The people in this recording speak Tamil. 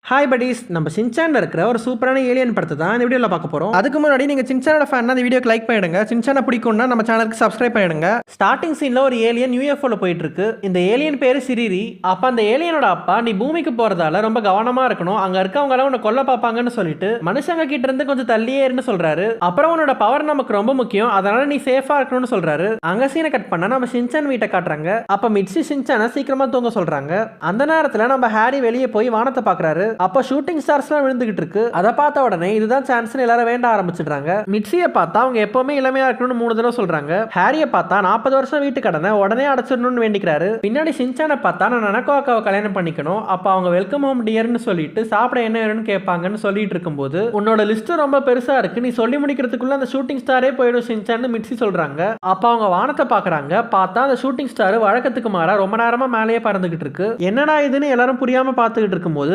ஹாய் buddies, நம்ம சின்சான்ல இருக்கிற ஒரு சூப்பரான ஏலியன் படத்தை தான் இந்த வீடியோவில் பார்க்க போகிறோம். அதுக்கு முன்னாடி நீங்கள் சின்சானோட ஃபேன் அந்த வீடியோக்கு லைக் பண்ணிடுங்க. சின்சானை பிடிக்கும்னா நம்ம சேனலுக்கு சப்ஸ்கிரைப் பண்ணிடுங்க. ஸ்டார்டிங் சீனில் ஒரு ஏலியன் யூஎஃப்ஓவில் போயிட்டு இருக்கு. இந்த ஏலியன் பேர் சிரிரி. அப்போ அந்த ஏலியனோட அப்பா நீ பூமிக்கு போகிறதால ரொம்ப கவனமாக இருக்கணும், அங்கே இருக்கவங்களாம் உன்னை கொல்ல பார்ப்பாங்கன்னு சொல்லிட்டு மனுஷங்க கிட்ட இருந்து கொஞ்சம் தள்ளியே இருந்து சொல்றாரு. அப்புறம் உன்னோட பவர் நமக்கு ரொம்ப முக்கியம், அதனால நீ சேஃபாக இருக்கணும்னு சொல்றாரு. அங்கே சீனை கட் பண்ணா நம்ம சின்சான் வீட்டை காட்டுறாங்க. அப்போ மிட்சி சின்சானை சீக்கிரமாக தூங்க சொல்றாங்க. அந்த நேரத்தில் நம்ம ஹாரி வெளியே போய் வானத்தை பார்க்குறாரு. அப்போ ஷூட்டிங் ஸ்டார்ஸ்லாம் விழுந்துகிட்டு இருக்கு. அதை பார்த்த உடனே இதுதான் சான்ஸ்னு எல்லாரும் வேண்ட ஆரம்பிச்சிடுறாங்க. மிட்சியை பார்த்தா அவங்க எப்பவுமே இளமையா இருக்கணும்னு 3 தடவை சொல்றாங்க. ஹாரியை பார்த்தா 40 வருஷம் வீட்டு கடனை உடனே அடைச்சிடணும்னு வேண்டிக்கிறாரு. பின்னாடி சின்சானை பார்த்தா நான் நனக்கோ அக்காவை கல்யாணம் பண்ணிக்கணும், அப்ப அவங்க வெல்கம் ஹோம் டியர்னு சொல்லிட்டு சாப்பிட என்ன வேணும்னு கேட்பாங்கன்னு சொல்லிட்டு இருக்கும்போது உன்னோட லிஸ்ட் ரொம்ப பெருசா இருக்கு, நீ சொல்லி முடிக்கிறதுக்குள்ள அந்த ஷூட்டிங் ஸ்டாரே போயிடும் சின்சான்னு மிட்சி சொல்றாங்க. அப்ப அவங்க வானத்தை பாக்குறாங்க. பார்த்தா அந்த ஷூட்டிங் ஸ்டார் வழக்கத்துக்கு மாறா ரொம்ப நேரமா மேலேயே பறந்துகிட்டு இருக்கு. என்னடா இதுன்னு எல்லாரும் புரியாம பார்த்துக்கிட்டு இருக்கும்போது